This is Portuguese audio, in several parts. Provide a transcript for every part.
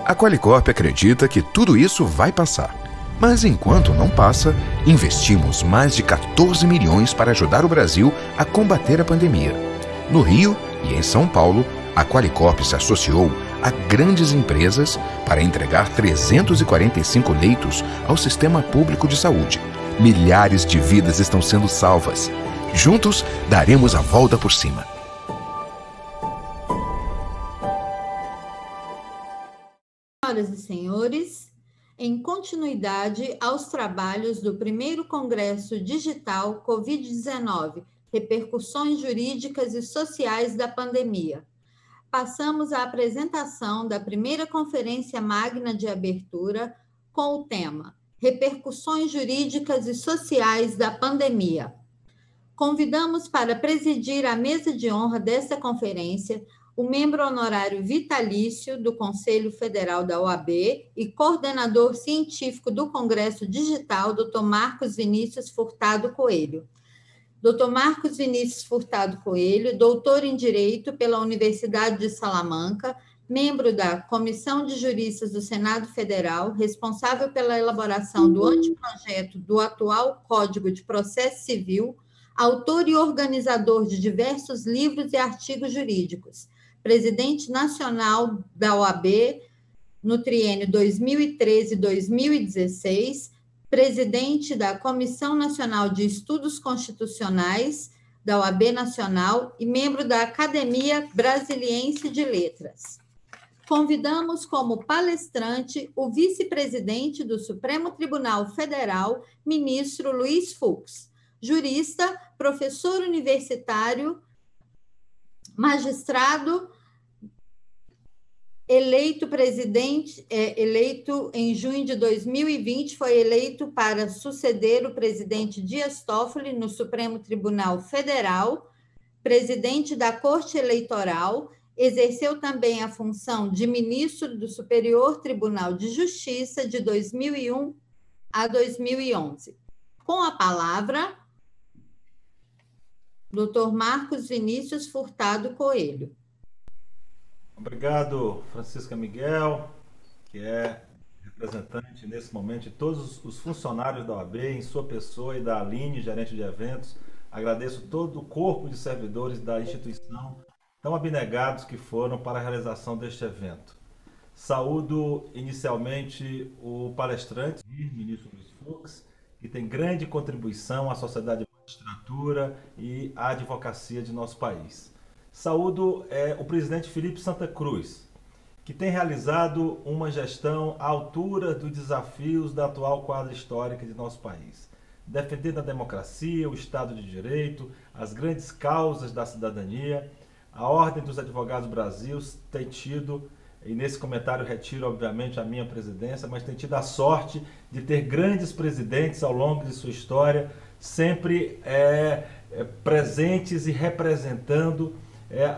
A Qualicorp acredita que tudo isso vai passar. Mas enquanto não passa, investimos mais de 14 milhões para ajudar o Brasil a combater a pandemia. No Rio e em São Paulo, a Qualicorp se associou a grandes empresas para entregar 345 leitos ao sistema público de saúde. Milhares de vidas estão sendo salvas. Juntos, daremos a volta por cima. Senhoras e senhores, em continuidade aos trabalhos do primeiro Congresso Digital Covid-19, repercussões jurídicas e sociais da pandemia, passamos à apresentação da primeira Conferência Magna de Abertura com o tema Repercussões Jurídicas e Sociais da Pandemia. Convidamos para presidir a mesa de honra desta conferência o membro honorário vitalício do Conselho Federal da OAB e coordenador científico do Congresso Digital, Dr. Marcos Vinícius Furtado Coelho. Dr. Marcos Vinícius Furtado Coelho, doutor em Direito pela Universidade de Salamanca, membro da Comissão de Juristas do Senado Federal, responsável pela elaboração do anteprojeto do atual Código de Processo Civil, autor e organizador de diversos livros e artigos jurídicos, presidente nacional da OAB no triênio 2013-2016, presidente da Comissão Nacional de Estudos Constitucionais da OAB Nacional e membro da Academia Brasiliense de Letras. Convidamos como palestrante o vice-presidente do Supremo Tribunal Federal, ministro Luiz Fux, jurista, professor universitário, magistrado, eleito em junho de 2020, foi eleito para suceder o presidente Dias Toffoli no Supremo Tribunal Federal, presidente da Corte Eleitoral, exerceu também a função de ministro do Superior Tribunal de Justiça de 2001 a 2011. Com a palavra, Dr. Marcos Vinícius Furtado Coelho. Obrigado, Francisca Miguel, que é representante nesse momento de todos os funcionários da OAB, em sua pessoa, e da Aline, gerente de eventos. Agradeço todo o corpo de servidores da instituição, tão abnegados que foram para a realização deste evento. Saúdo inicialmente o palestrante, ministro Luiz Fux, que tem grande contribuição à sociedade de magistratura e à advocacia de nosso país. Saúdo o presidente Felipe Santa Cruz, que tem realizado uma gestão à altura dos desafios da atual quadra histórica de nosso país, defendendo a democracia, o Estado de Direito, as grandes causas da cidadania. A Ordem dos Advogados do Brasil tem tido, e nesse comentário retiro obviamente a minha presidência, mas tem tido a sorte de ter grandes presidentes ao longo de sua história, sempre presentes e representando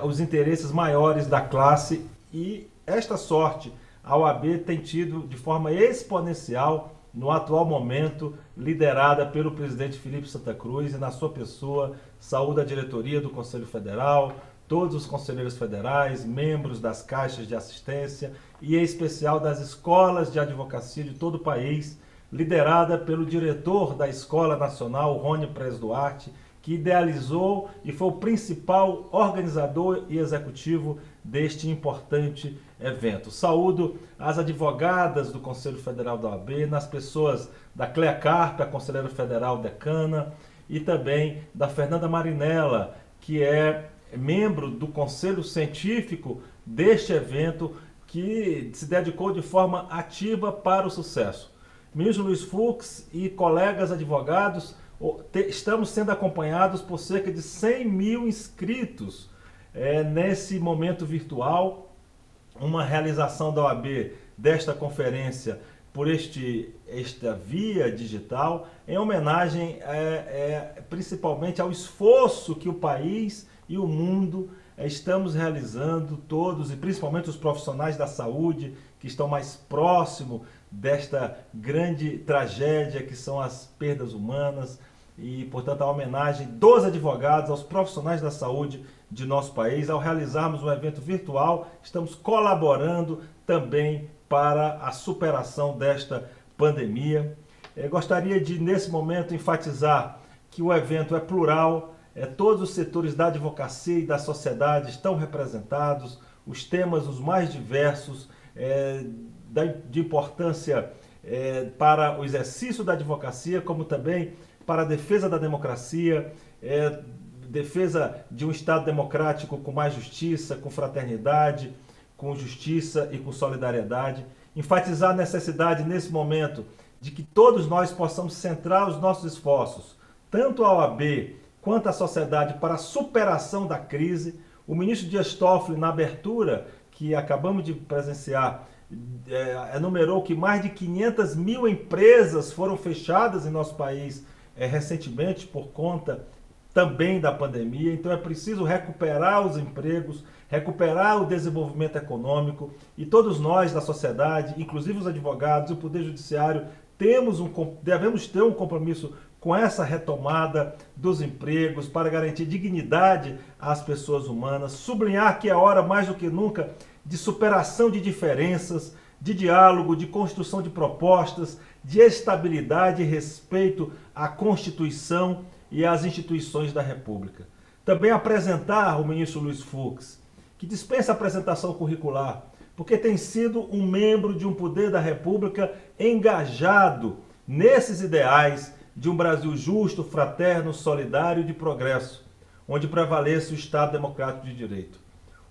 os interesses maiores da classe, e esta sorte a OAB tem tido de forma exponencial no atual momento, liderada pelo presidente Felipe Santa Cruz, e na sua pessoa saúde a diretoria do Conselho Federal, todos os conselheiros federais, membros das caixas de assistência e em especial das escolas de advocacia de todo o país, liderada pelo diretor da Escola Nacional, Rony Prez Duarte, que idealizou e foi o principal organizador e executivo deste importante evento. Saúdo as advogadas do Conselho Federal da OAB, nas pessoas da Clea Carpe, a conselheira federal decana, e também da Fernanda Marinella, que é membro do Conselho Científico deste evento, que se dedicou de forma ativa para o sucesso. Ministro Luiz Fux e colegas advogados, estamos sendo acompanhados por cerca de 100 mil inscritos nesse momento virtual, uma realização da OAB desta conferência por esta via digital, em homenagem principalmente ao esforço que o país e o mundo estamos realizando todos, e principalmente os profissionais da saúde que estão mais próximos desta grande tragédia que são as perdas humanas, e portanto a homenagem dos advogados aos profissionais da saúde de nosso país. Ao realizarmos um evento virtual, estamos colaborando também para a superação desta pandemia. Gostaria de, nesse momento, enfatizar que o evento é plural, todos os setores da advocacia e da sociedade estão representados, os temas os mais diversos, de importância para o exercício da advocacia, como também para a defesa da democracia, defesa de um Estado democrático com mais justiça, com fraternidade, com justiça e com solidariedade. Enfatizar a necessidade, nesse momento, de que todos nós possamos centrar os nossos esforços, tanto a OAB quanto a sociedade, para a superação da crise. O ministro Dias Toffoli, na abertura que acabamos de presenciar, enumerou que mais de 500 mil empresas foram fechadas em nosso país recentemente por conta também da pandemia. Então é preciso recuperar os empregos, recuperar o desenvolvimento econômico, e todos nós da sociedade, inclusive os advogados e o Poder Judiciário, devemos ter um compromisso com essa retomada dos empregos para garantir dignidade às pessoas humanas, sublinhar que é hora mais do que nunca de superação de diferenças, de diálogo, de construção de propostas, de estabilidade e respeito à Constituição e às instituições da República. Também apresentar o ministro Luiz Fux, que dispensa apresentação curricular, porque tem sido um membro de um poder da República engajado nesses ideais de um Brasil justo, fraterno, solidário e de progresso, onde prevaleça o Estado Democrático de Direito.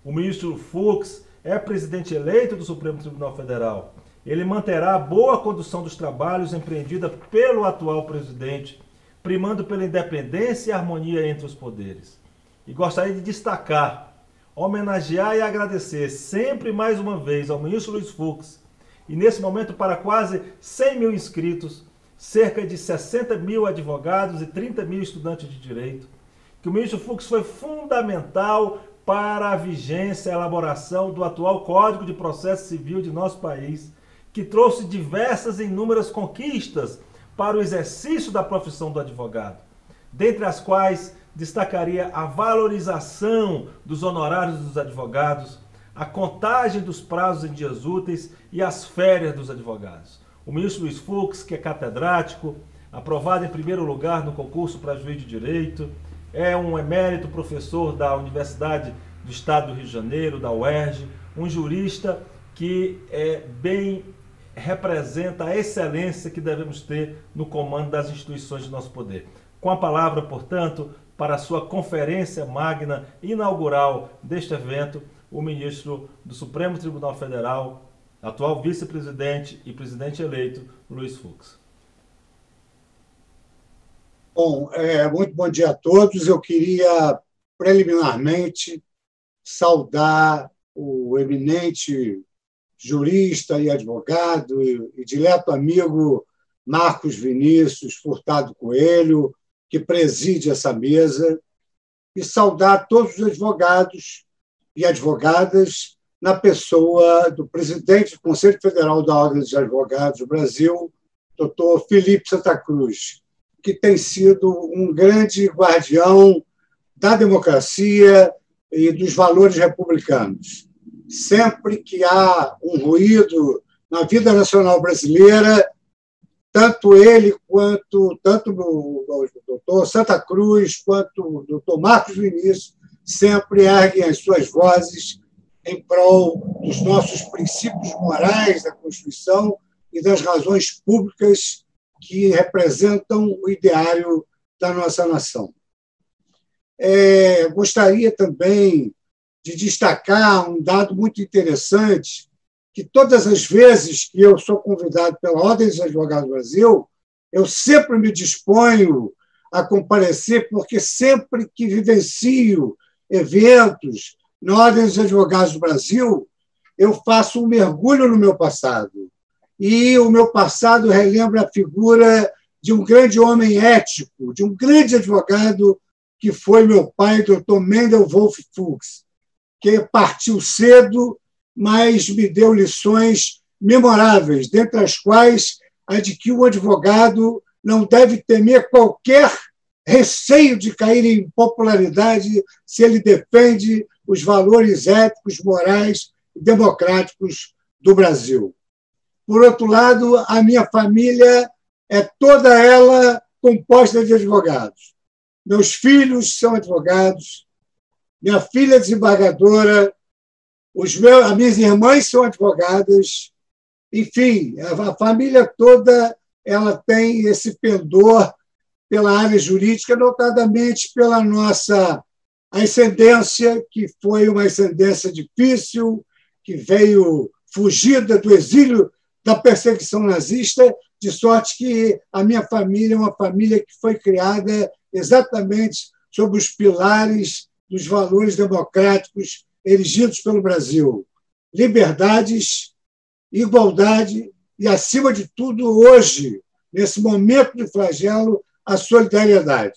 O ministro Fux é presidente eleito do Supremo Tribunal Federal. Ele manterá a boa condução dos trabalhos empreendida pelo atual presidente, primando pela independência e harmonia entre os poderes. E gostaria de destacar, homenagear e agradecer sempre mais uma vez ao ministro Luiz Fux, e nesse momento para quase 100 mil inscritos, cerca de 60 mil advogados e 30 mil estudantes de direito, que o ministro Fux foi fundamental para a vigência e elaboração do atual Código de Processo Civil de nosso país, que trouxe diversas e inúmeras conquistas para o exercício da profissão do advogado, dentre as quais destacaria a valorização dos honorários dos advogados, a contagem dos prazos em dias úteis e as férias dos advogados. O ministro Luiz Fux, que é catedrático, aprovado em primeiro lugar no concurso para juiz de direito, é um emérito professor da Universidade do Estado do Rio de Janeiro, da UERJ, um jurista que bem representa a excelência que devemos ter no comando das instituições de nosso poder. Com a palavra, portanto, para a sua conferência magna inaugural deste evento, o ministro do Supremo Tribunal Federal, atual vice-presidente e presidente eleito, Luiz Fux. Bom, muito bom dia a todos. Eu queria, preliminarmente, saudar o eminente jurista e advogado e dileto amigo Marcos Vinícius Furtado Coelho, que preside essa mesa, e saudar todos os advogados e advogadas na pessoa do presidente do Conselho Federal da Ordem dos Advogados do Brasil, doutor Felipe Santa Cruz, que tem sido um grande guardião da democracia e dos valores republicanos. Sempre que há um ruído na vida nacional brasileira, tanto ele tanto o doutor Santa Cruz quanto o doutor Marcos Vinícius sempre erguem as suas vozes em prol dos nossos princípios morais da Constituição e das razões públicas que representam o ideário da nossa nação. Gostaria também de destacar um dado muito interessante, que todas as vezes que eu sou convidado pela Ordem dos Advogados do Brasil, eu sempre me disponho a comparecer, porque sempre que vivencio eventos na Ordem dos Advogados do Brasil, eu faço um mergulho no meu passado. E o meu passado relembra a figura de um grande homem ético, de um grande advogado que foi meu pai, Dr. Mendel Wolf Fux, que partiu cedo, mas me deu lições memoráveis, dentre as quais a de que o advogado não deve temer qualquer receio de cair em popularidade se ele defende os valores éticos, morais e democráticos do Brasil. Por outro lado, a minha família é toda ela composta de advogados. Meus filhos são advogados, minha filha é desembargadora, as minhas irmãs são advogadas, enfim, a família toda ela tem esse pendor pela área jurídica, notadamente pela nossa ascendência, que foi uma ascendência difícil, que veio fugida do exílio da perseguição nazista, de sorte que a minha família é uma família que foi criada exatamente sob os pilares dos valores democráticos erigidos pelo Brasil. Liberdades, igualdade e, acima de tudo, hoje, nesse momento de flagelo, a solidariedade.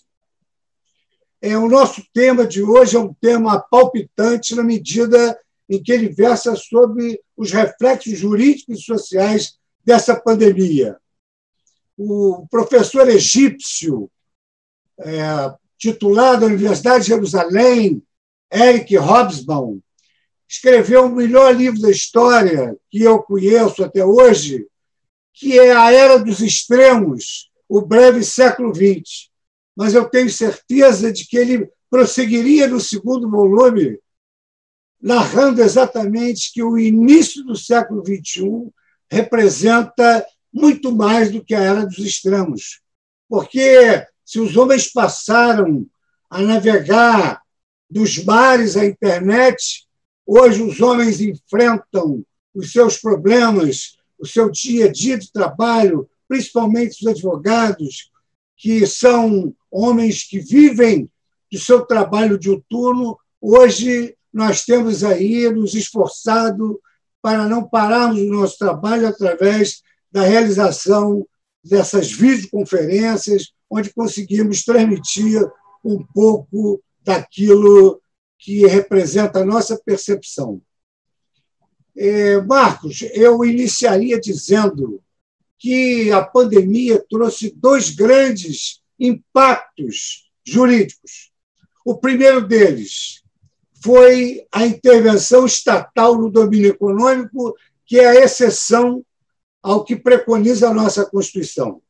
O nosso tema de hoje é um tema palpitante na medida em que ele versa sobre os reflexos jurídicos e sociais dessa pandemia. O professor egípcio, titular da Universidade de Jerusalém, Eric Hobsbawm, escreveu o melhor livro da história que eu conheço até hoje, que é A Era dos Extremos, o breve século XX. Mas eu tenho certeza de que ele prosseguiria no segundo volume, narrando exatamente que o início do século XXI representa muito mais do que a Era dos Extremos. Porque se os homens passaram a navegar dos mares à internet, hoje os homens enfrentam os seus problemas, o seu dia a dia de trabalho, principalmente os advogados, que são homens que vivem do seu trabalho diuturno. Hoje nós temos aí nos esforçado para não pararmos o nosso trabalho através da realização dessas videoconferências, onde conseguimos transmitir um pouco daquilo que representa a nossa percepção. Marcos, eu iniciaria dizendo que a pandemia trouxe dois grandes impactos jurídicos. O primeiro deles foi a intervenção estatal no domínio econômico, que é a exceção ao que preconiza a nossa Constituição.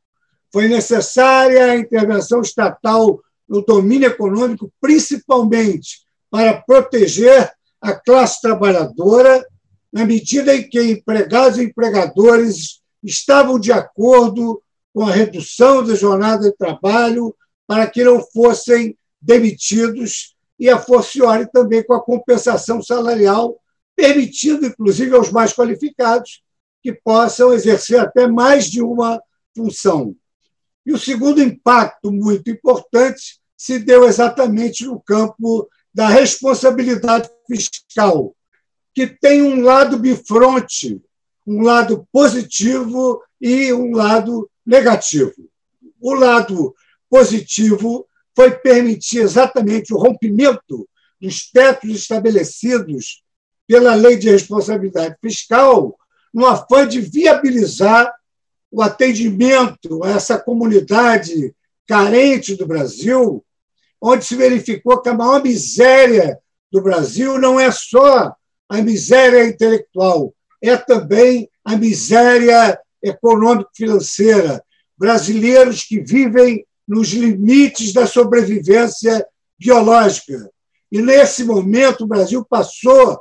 Foi necessária a intervenção estatal no domínio econômico, principalmente para proteger a classe trabalhadora, na medida em que empregados e empregadores estavam de acordo com a redução da jornada de trabalho para que não fossem demitidos e, a fortiori, também com a compensação salarial, permitindo, inclusive, aos mais qualificados que possam exercer até mais de uma função. E o segundo impacto muito importante se deu exatamente no campo da responsabilidade fiscal, que tem um lado bifronte, um lado positivo e um lado negativo. O lado positivo foi permitir exatamente o rompimento dos tetos estabelecidos pela Lei de Responsabilidade Fiscal, no afã de viabilizar o atendimento a essa comunidade carente do Brasil, onde se verificou que a maior miséria do Brasil não é só a miséria intelectual, é também a miséria econômico-financeira. Brasileiros que vivem nos limites da sobrevivência biológica. E, nesse momento, o Brasil passou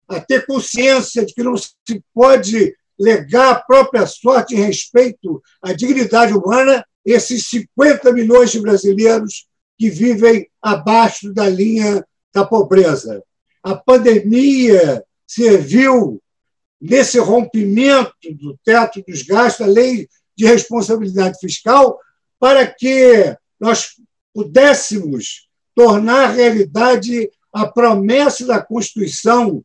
a ter consciência de que não se pode legar a própria sorte em respeito à dignidade humana esses 50 milhões de brasileiros que vivem abaixo da linha da pobreza. A pandemia serviu, nesse rompimento do teto dos gastos, a Lei de Responsabilidade Fiscal, para que nós pudéssemos tornar realidade a promessa da Constituição,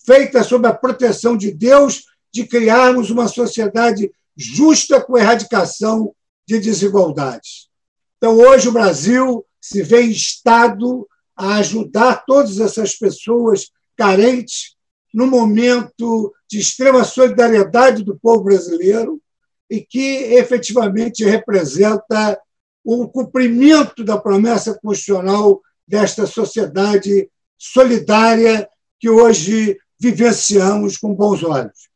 feita sob a proteção de Deus, de criarmos uma sociedade justa com erradicação de desigualdades. Então, hoje, o Brasil se vê em estado a ajudar todas essas pessoas carentes num momento de extrema solidariedade do povo brasileiro e que, efetivamente, representa o cumprimento da promessa constitucional desta sociedade solidária que hoje vivenciamos com bons olhos.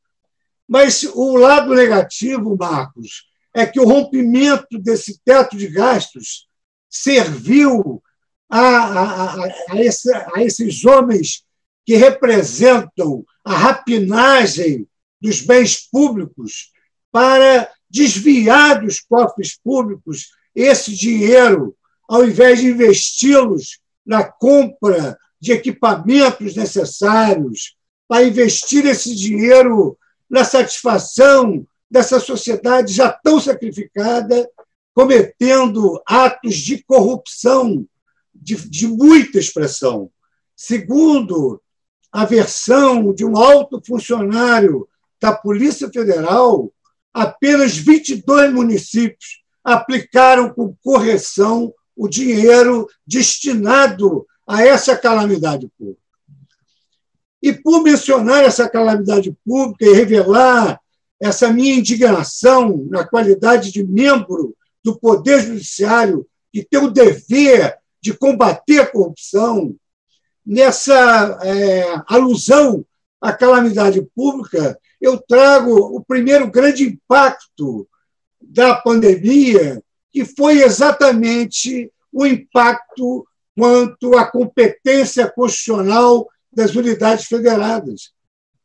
Mas o lado negativo, Marcos, é que o rompimento desse teto de gastos serviu a esses homens que representam a rapinagem dos bens públicos para desviar dos cofres públicos esse dinheiro, ao invés de investi-los na compra de equipamentos necessários, para investir esse dinheiro na satisfação dessa sociedade já tão sacrificada, cometendo atos de corrupção de muita expressão. Segundo a versão de um alto funcionário da Polícia Federal, apenas 22 municípios aplicaram com correção o dinheiro destinado a essa calamidade pública. E por mencionar essa calamidade pública e revelar essa minha indignação na qualidade de membro do Poder Judiciário, que tem o dever de combater a corrupção, nessa alusão à calamidade pública, eu trago o primeiro grande impacto da pandemia, que foi exatamente o impacto quanto à competência constitucional das unidades federadas.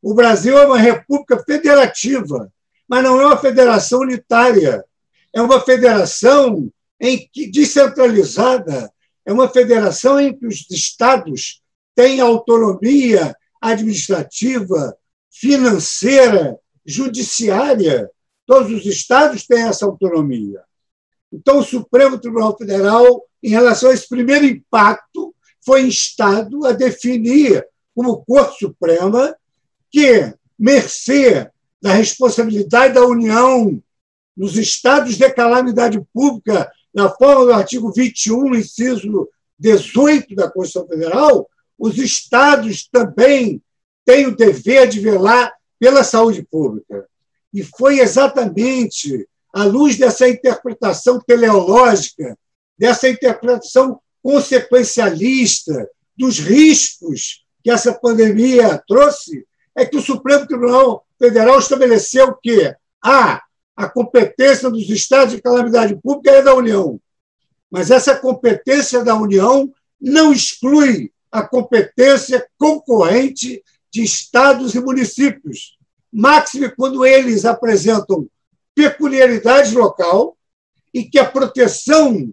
O Brasil é uma república federativa, mas não é uma federação unitária. É uma federação descentralizada, é uma federação em que os estados têm autonomia administrativa, financeira, judiciária. Todos os estados têm essa autonomia. Então, o Supremo Tribunal Federal, em relação a esse primeiro impacto, foi instado a definir como Corte Suprema que, mercê da responsabilidade da União nos estados de calamidade pública, na forma do artigo 21, inciso 18 da Constituição Federal, os estados também têm o dever de velar pela saúde pública. E foi exatamente à luz dessa interpretação teleológica, dessa interpretação consequencialista, dos riscos que essa pandemia trouxe, é que o Supremo Tribunal Federal estabeleceu que a competência dos estados de calamidade pública é da União, mas essa competência da União não exclui a competência concorrente de estados e municípios, máxime quando eles apresentam peculiaridade local e que a proteção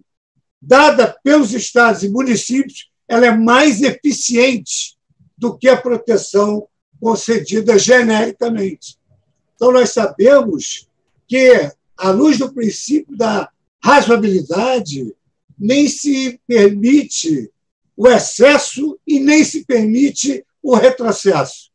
dada pelos estados e municípios ela é mais eficiente do que a proteção concedida genericamente. Então, nós sabemos que, à luz do princípio da razoabilidade, nem se permite o excesso e nem se permite o retrocesso.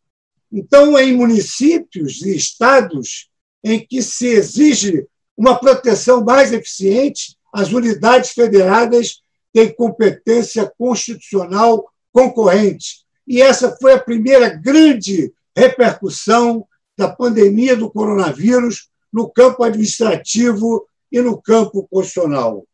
Então, em municípios e estados em que se exige uma proteção mais eficiente, as unidades federadas têm competência constitucional concorrente. E essa foi a primeira grande repercussão da pandemia do coronavírus no campo administrativo e no campo constitucional.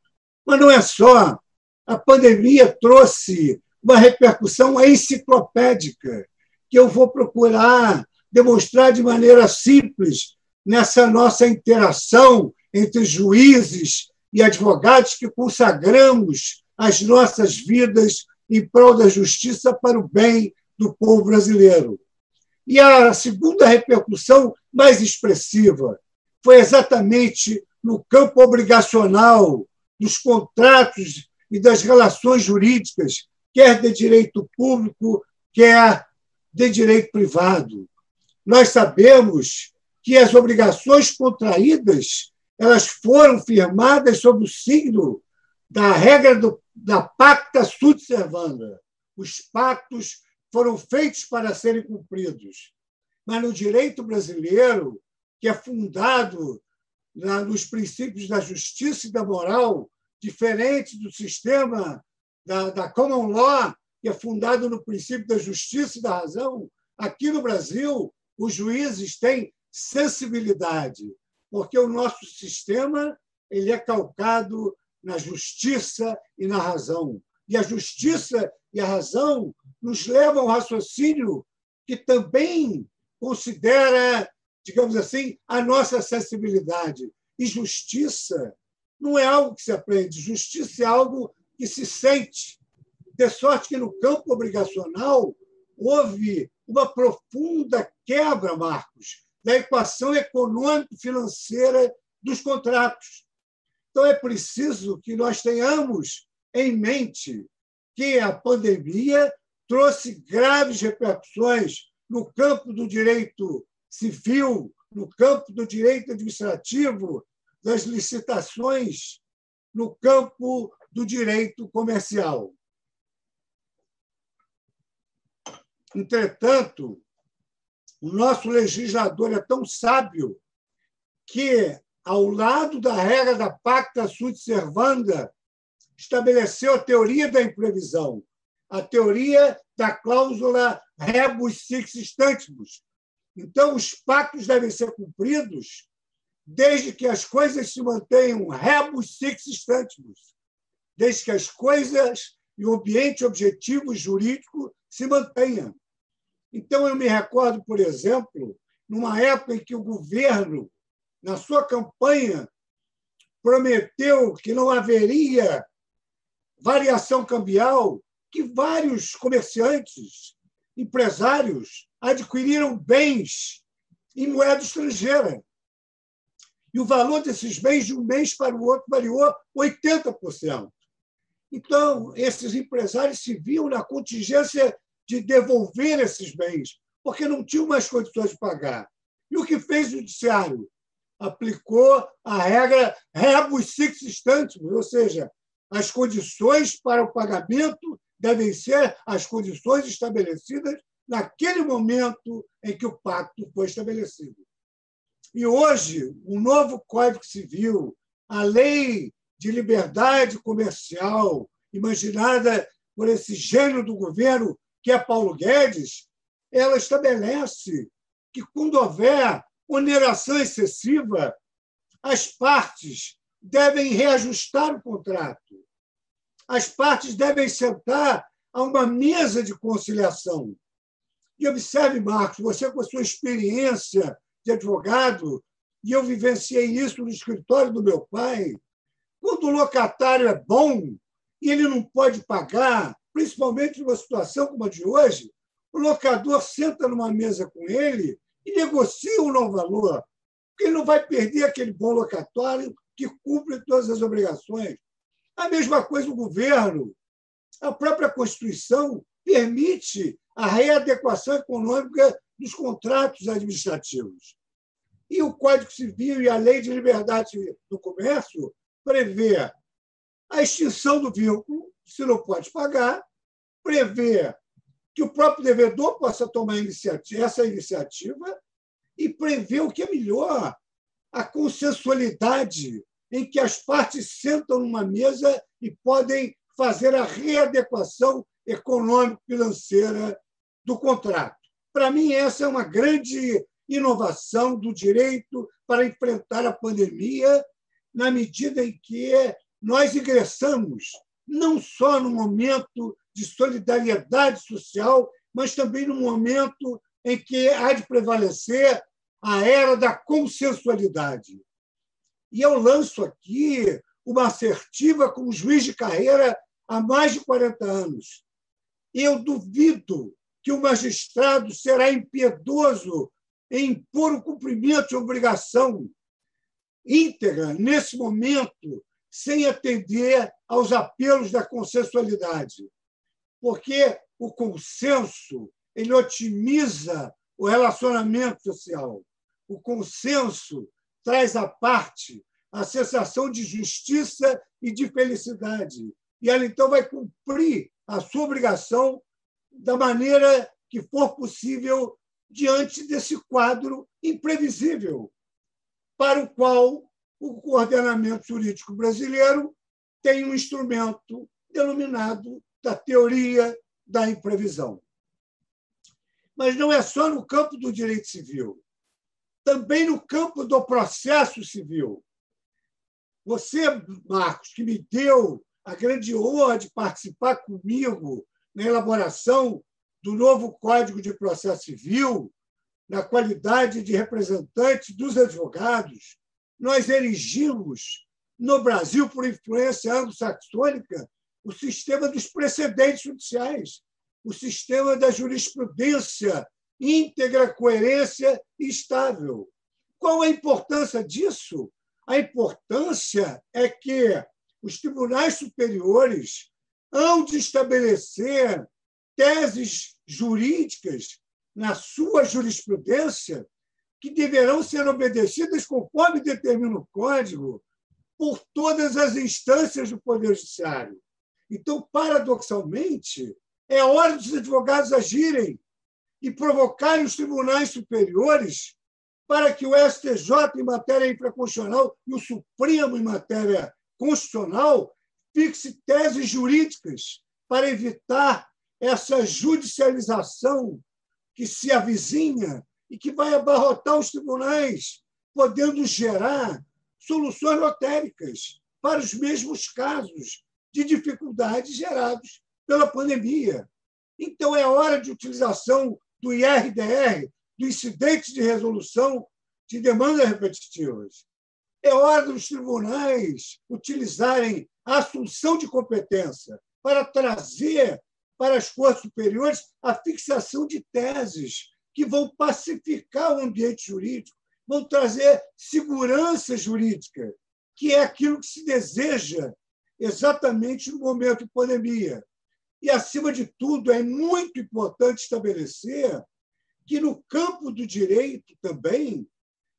Mas não é só. A pandemia trouxe uma repercussão enciclopédica, que eu vou procurar demonstrar de maneira simples nessa nossa interação entre juízes e advogados que consagramos as nossas vidas em prol da justiça para o bem do povo brasileiro. E a segunda repercussão mais expressiva foi exatamente no campo obrigacional dos contratos e das relações jurídicas, quer de direito público, quer de direito privado. Nós sabemos que as obrigações contraídas elas foram firmadas sob o signo da regra da pacta sunt servanda. Os pactos foram feitos para serem cumpridos. Mas no direito brasileiro, que é fundado nos princípios da justiça e da moral, diferente do sistema da common law, que é fundado no princípio da justiça e da razão, aqui no Brasil, os juízes têm sensibilidade, porque o nosso sistema ele é calcado na justiça e na razão. E a justiça e a razão nos levam ao raciocínio que também considera digamos assim, a nossa sensibilidade. E justiça não é algo que se aprende, justiça é algo que se sente. De sorte que, no campo obrigacional, houve uma profunda quebra, Marcos, da equação econômico-financeira dos contratos. Então, é preciso que nós tenhamos em mente que a pandemia trouxe graves repercussões no campo do direito civil, no campo do direito administrativo, das licitações, no campo do direito comercial. Entretanto, o nosso legislador é tão sábio que, ao lado da regra da pacta sunt servanda, estabeleceu a teoria da imprevisão, a teoria da cláusula rebus sic stantibus. Então, os pactos devem ser cumpridos desde que as coisas se mantenham rebus sic stantibus, desde que as coisas e o ambiente objetivo jurídico se mantenham. Então, eu me recordo, por exemplo, numa época em que o governo, na sua campanha, prometeu que não haveria variação cambial, que vários comerciantes, empresários, adquiriram bens em moeda estrangeira. E o valor desses bens, de um mês para o outro, variou 80%. Então, esses empresários se viam na contingência de devolver esses bens, porque não tinham mais condições de pagar. E o que fez o judiciário? Aplicou a regra rebus sic stantibus, ou seja, as condições para o pagamento devem ser as condições estabelecidas naquele momento em que o pacto foi estabelecido. E hoje, o novo Código Civil, a lei de liberdade comercial, imaginada por esse gênio do governo, que é Paulo Guedes, ela estabelece que, quando houver oneração excessiva, as partes devem reajustar o contrato. As partes devem sentar a uma mesa de conciliação. E observe, Marcos, você com a sua experiência de advogado, e eu vivenciei isso no escritório do meu pai, quando o locatário é bom e ele não pode pagar, principalmente numa situação como a de hoje, o locador senta numa mesa com ele e negocia um novo valor, porque ele não vai perder aquele bom locatário que cumpre todas as obrigações. A mesma coisa o governo. A própria Constituição permite a readequação econômica dos contratos administrativos. E o Código Civil e a Lei de Liberdade do Comércio prevê a extinção do vínculo, se não pode pagar, prevê que o próprio devedor possa tomar essa iniciativa e prevê o que é melhor, a consensualidade em que as partes sentam numa mesa e podem fazer a readequação econômico-financeira do contrato. Para mim, essa é uma grande inovação do direito para enfrentar a pandemia, na medida em que nós ingressamos não só no momento de solidariedade social, mas também no momento em que há de prevalecer a era da consensualidade. E eu lanço aqui uma assertiva como juiz de carreira há mais de 40 anos. Eu duvido que o magistrado será impiedoso em impor o cumprimento de obrigação íntegra, nesse momento, sem atender aos apelos da consensualidade. Porque o consenso ele otimiza o relacionamento social. O consenso traz à parte a sensação de justiça e de felicidade. E ela, então, vai cumprir a sua obrigação da maneira que for possível diante desse quadro imprevisível, para o qual o ordenamento jurídico brasileiro tem um instrumento denominado da teoria da imprevisão. Mas não é só no campo do direito civil, também no campo do processo civil. Você, Marcos, que me deu a grande honra de participar comigo na elaboração do novo Código de Processo Civil, na qualidade de representante dos advogados, nós erigimos no Brasil, por influência anglo-saxônica, o sistema dos precedentes judiciais, o sistema da jurisprudência íntegra, coerência e estável. Qual a importância disso? A importância é que os tribunais superiores hão de estabelecer teses jurídicas na sua jurisprudência que deverão ser obedecidas conforme determina o Código por todas as instâncias do Poder Judiciário. Então, paradoxalmente, é hora dos advogados agirem e provocarem os tribunais superiores para que o STJ, em matéria infraconstitucional, e o Supremo, em matéria constitucional, fixe teses jurídicas para evitar essa judicialização que se avizinha e que vai abarrotar os tribunais, podendo gerar soluções lotéricas para os mesmos casos de dificuldades gerados pela pandemia. Então, é hora de utilização do IRDR, do incidente de resolução de demandas repetitivas. É hora dos tribunais utilizarem a assunção de competência para trazer para as cortes superiores a fixação de teses que vão pacificar o ambiente jurídico, vão trazer segurança jurídica, que é aquilo que se deseja exatamente no momento de pandemia. E, acima de tudo, é muito importante estabelecer que, no campo do direito também,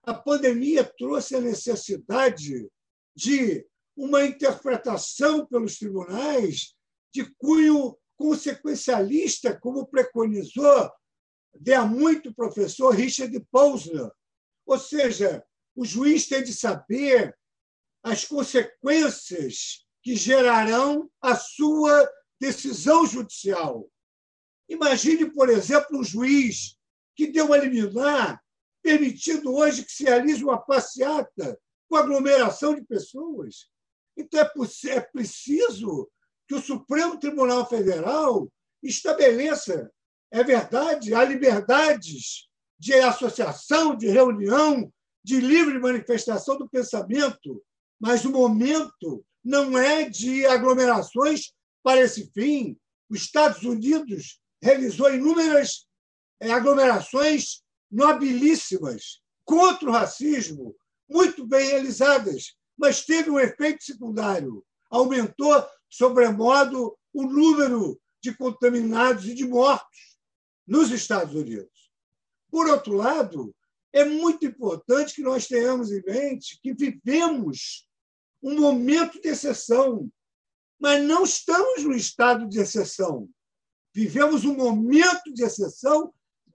a pandemia trouxe a necessidade de uma interpretação pelos tribunais de cunho consequencialista, como preconizou há muito o professor Richard Posner. Ou seja, o juiz tem de saber as consequências que gerarão a sua decisão judicial. Imagine, por exemplo, um juiz que deu uma liminar permitindo hoje que se realize uma passeata com aglomeração de pessoas. Então, é preciso que o Supremo Tribunal Federal estabeleça, é verdade, há liberdades de associação, de reunião, de livre manifestação do pensamento, mas o momento não é de aglomerações para esse fim. Os Estados Unidos realizou inúmeras aglomerações nobilíssimas contra o racismo, muito bem realizadas, mas teve um efeito secundário. Aumentou, sobremodo, o número de contaminados e de mortos nos Estados Unidos. Por outro lado, é muito importante que nós tenhamos em mente que vivemos um momento de exceção, mas não estamos no estado de exceção. Vivemos um momento de exceção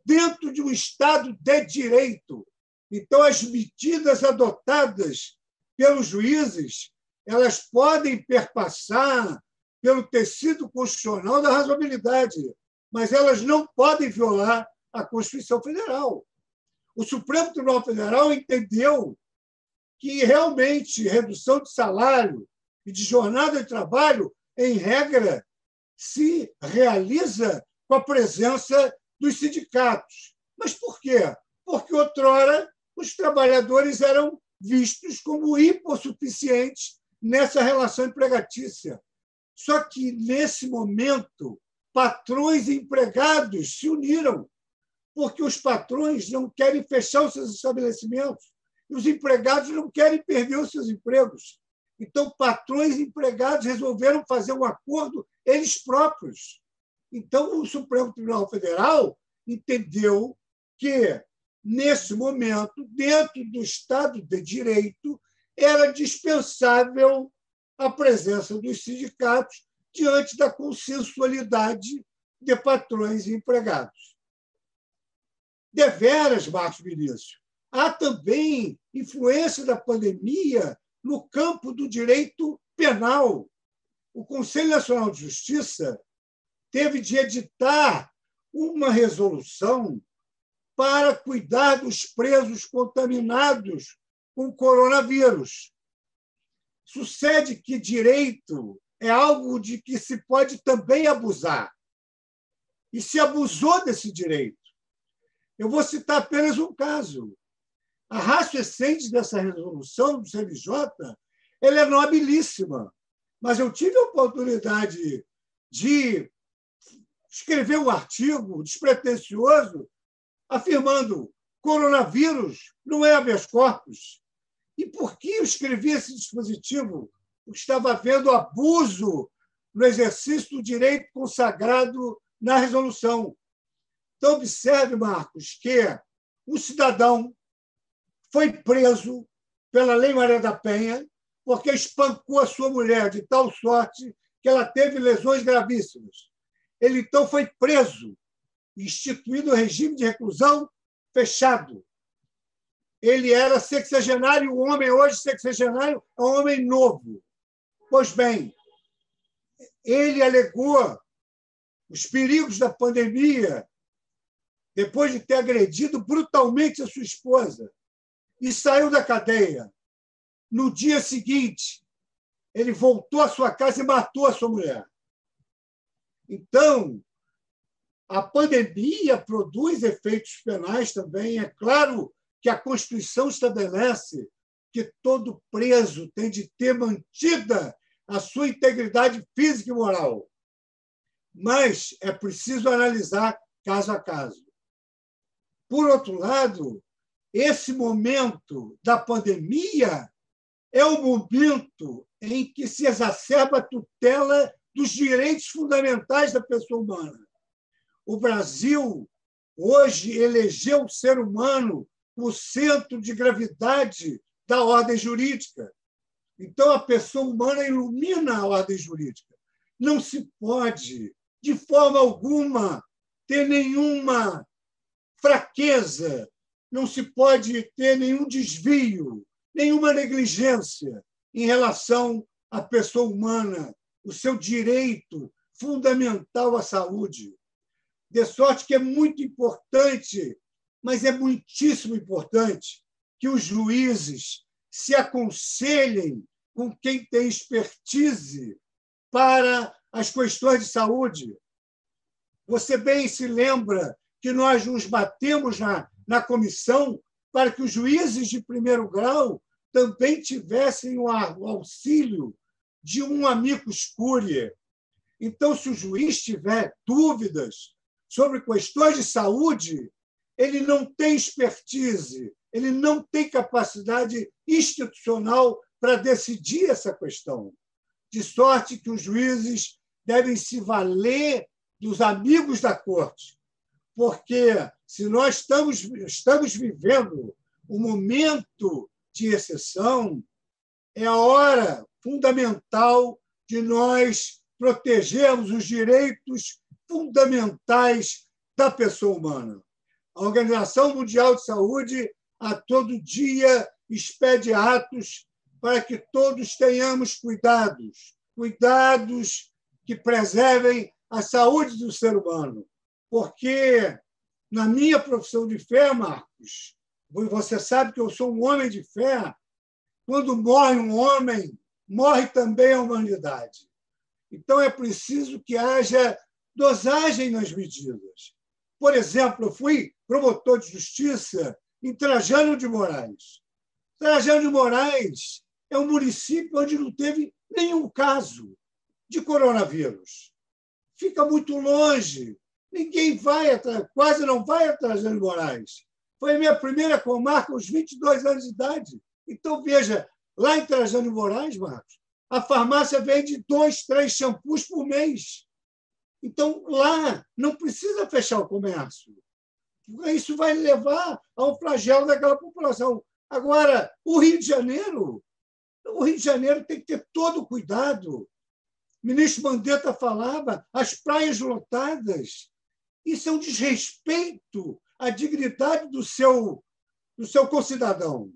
dentro de um Estado de direito. Então, as medidas adotadas pelos juízes, elas podem perpassar pelo tecido constitucional da razoabilidade, mas elas não podem violar a Constituição Federal. O Supremo Tribunal Federal entendeu que, realmente, redução de salário e de jornada de trabalho, em regra, se realiza com a presença dos sindicatos. Mas por quê? Porque, outrora, os trabalhadores eram vistos como hipossuficientes nessa relação empregatícia. Só que, nesse momento, patrões e empregados se uniram, porque os patrões não querem fechar os seus estabelecimentos e os empregados não querem perder os seus empregos. Então, patrões e empregados resolveram fazer um acordo eles próprios. Então, o Supremo Tribunal Federal entendeu que, nesse momento, dentro do Estado de Direito, era dispensável a presença dos sindicatos diante da consensualidade de patrões e empregados. Deveras, Marcos Vinícius, há também influência da pandemia no campo do direito penal. O Conselho Nacional de Justiça teve de editar uma resolução para cuidar dos presos contaminados com coronavírus. Sucede que direito é algo de que se pode também abusar. E se abusou desse direito. Eu vou citar apenas um caso. A ratio essência dessa resolução do CNJ ela é nobilíssima, mas eu tive a oportunidade de escrever um artigo despretensioso afirmando coronavírus não é habeas corpus. E por que eu escrevi esse dispositivo? Porque estava havendo abuso no exercício do direito consagrado na resolução. Então, observe, Marcos, que um cidadão foi preso pela Lei Maria da Penha porque espancou a sua mulher de tal sorte que ela teve lesões gravíssimas. Ele, então, foi preso, instituído o regime de reclusão fechado. Ele era sexagenário, o homem hoje sexagenário é um homem novo. Pois bem, ele alegou os perigos da pandemia depois de ter agredido brutalmente a sua esposa e saiu da cadeia. No dia seguinte, ele voltou à sua casa e matou a sua mulher. Então, a pandemia produz efeitos penais também. É claro que a Constituição estabelece que todo preso tem de ter mantida a sua integridade física e moral. Mas é preciso analisar caso a caso. Por outro lado, esse momento da pandemia é o momento em que se exacerba a tutela dos direitos fundamentais da pessoa humana. O Brasil, hoje, elegeu o ser humano o centro de gravidade da ordem jurídica. Então, a pessoa humana ilumina a ordem jurídica. Não se pode, de forma alguma, ter nenhuma fraqueza, não se pode ter nenhum desvio, nenhuma negligência em relação à pessoa humana, o seu direito fundamental à saúde. De sorte que é muito importante, mas é muitíssimo importante, que os juízes se aconselhem com quem tem expertise para as questões de saúde. Você bem se lembra que nós nos batemos na comissão para que os juízes de primeiro grau também tivessem o auxílio de um amicus curiae. Então, se o juiz tiver dúvidas sobre questões de saúde, ele não tem expertise, ele não tem capacidade institucional para decidir essa questão. De sorte que os juízes devem se valer dos amigos da corte, porque se nós estamos vivendo um momento de exceção, é a hora fundamental de nós protegermos os direitos fundamentais da pessoa humana. A Organização Mundial de Saúde, a todo dia, expede atos para que todos tenhamos cuidados que preservem a saúde do ser humano. Porque, na minha profissão de fé, Marcos, você sabe que eu sou um homem de fé, quando morre um homem, morre também a humanidade. Então, é preciso que haja dosagem nas medidas. Por exemplo, eu fui promotor de justiça em Trajano de Moraes. Trajano de Moraes é um município onde não teve nenhum caso de coronavírus. Fica muito longe. Ninguém vai, quase não vai a Trajano de Moraes. Foi a minha primeira comarca aos 22 anos de idade. Então, veja, lá em Trajano de Moraes, Marcos, a farmácia vende 2, 3 shampoos por mês. Então, lá não precisa fechar o comércio. Isso vai levar a um flagelo daquela população. Agora, o Rio de Janeiro tem que ter todo o cuidado. O ministro Mandetta falava, as praias lotadas. Isso é um desrespeito à dignidade do seu concidadão.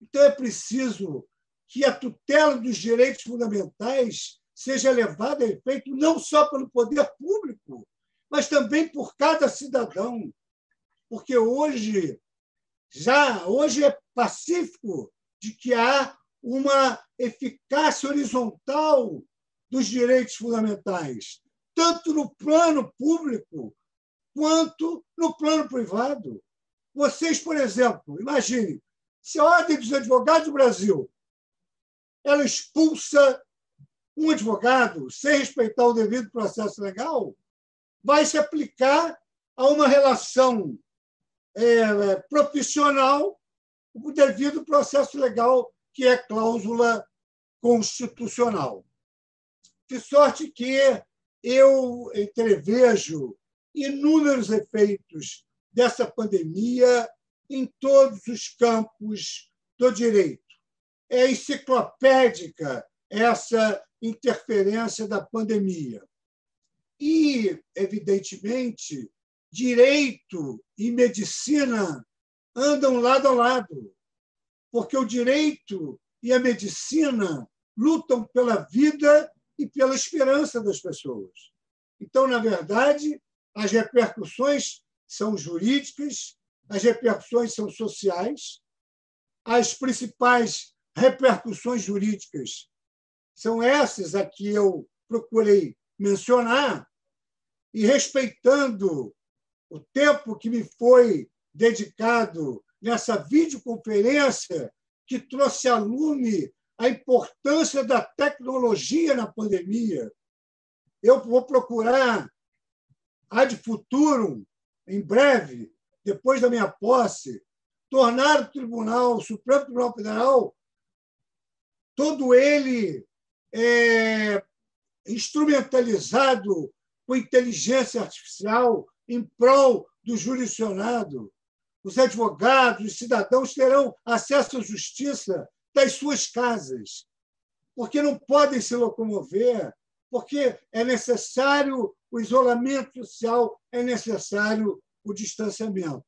Então, é preciso que a tutela dos direitos fundamentais seja levada a efeito não só pelo poder público, mas também por cada cidadão. Porque hoje é pacífico de que há uma eficácia horizontal dos direitos fundamentais, tanto no plano público quanto no plano privado. Vocês, por exemplo, imaginem, se a Ordem dos Advogados do Brasil ela expulsa um advogado sem respeitar o devido processo legal, vai se aplicar a uma relação profissional o devido processo legal, que é cláusula constitucional. De sorte que eu entrevejo inúmeros efeitos dessa pandemia em todos os campos do direito. É enciclopédica essa interferência da pandemia. E, evidentemente, direito e medicina andam lado a lado, porque o direito e a medicina lutam pela vida e pela esperança das pessoas. Então, na verdade, as repercussões são jurídicas, as repercussões são sociais, as principais repercussões jurídicas são essas a que eu procurei mencionar, e respeitando o tempo que me foi dedicado nessa videoconferência que trouxe a lume a importância da tecnologia na pandemia, eu vou procurar, ad futurum, em breve, depois da minha posse, tornar o Supremo Tribunal Federal, todo ele instrumentalizado com inteligência artificial em prol do jurisdicionado. Os advogados, os cidadãos terão acesso à justiça das suas casas, porque não podem se locomover, porque é necessário o isolamento social, é necessário o distanciamento.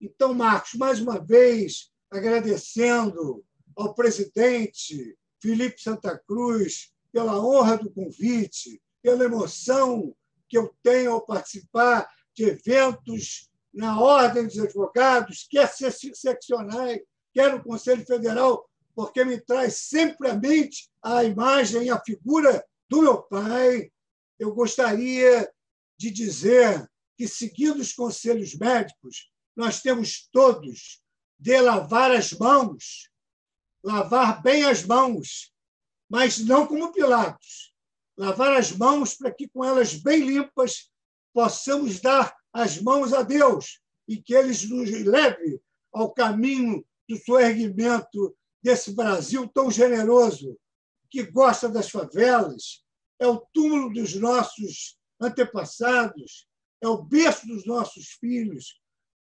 Então, Marcos, mais uma vez, agradecendo ao presidente Felipe Santa Cruz pela honra do convite, pela emoção que eu tenho ao participar de eventos na Ordem dos Advogados, quer seccionais, quer no Conselho Federal, porque me traz sempre à mente a imagem e a figura do meu pai. Eu gostaria de dizer que, seguindo os conselhos médicos, nós temos todos de lavar as mãos, lavar bem as mãos, mas não como Pilatos. Lavar as mãos para que, com elas bem limpas, possamos dar as mãos a Deus e que Ele nos leve ao caminho do soerguimento desse Brasil tão generoso, que gosta das favelas, é o túmulo dos nossos antepassados, é o berço dos nossos filhos,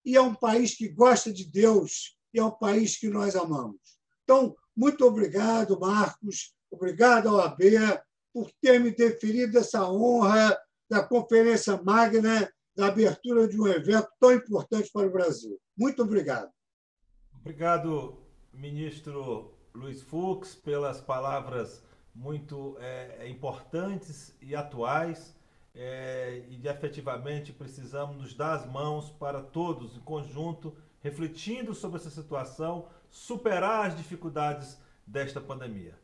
e é um país que gosta de Deus, e é um país que nós amamos. Então, muito obrigado, Marcos, obrigado ao OAB por ter me deferido essa honra da Conferência Magna, da abertura de um evento tão importante para o Brasil. Muito obrigado. Obrigado, ministro Luiz Fux, pelas palavras muito importantes e atuais, e efetivamente precisamos nos dar as mãos para todos, em conjunto, refletindo sobre essa situação, superar as dificuldades desta pandemia.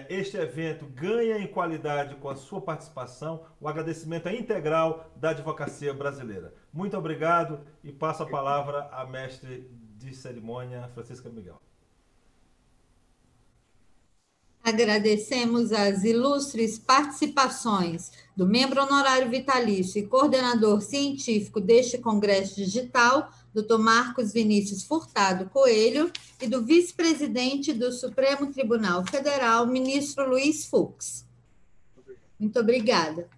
Este evento ganha em qualidade com a sua participação. O agradecimento é integral da advocacia brasileira. Muito obrigado e passo a palavra à mestre de cerimônia, Francisca Miguel. Agradecemos as ilustres participações do membro honorário vitalício e coordenador científico deste Congresso Digital, Dr. Marcos Vinícius Furtado Coelho, e do vice-presidente do Supremo Tribunal Federal, ministro Luiz Fux. Muito obrigada.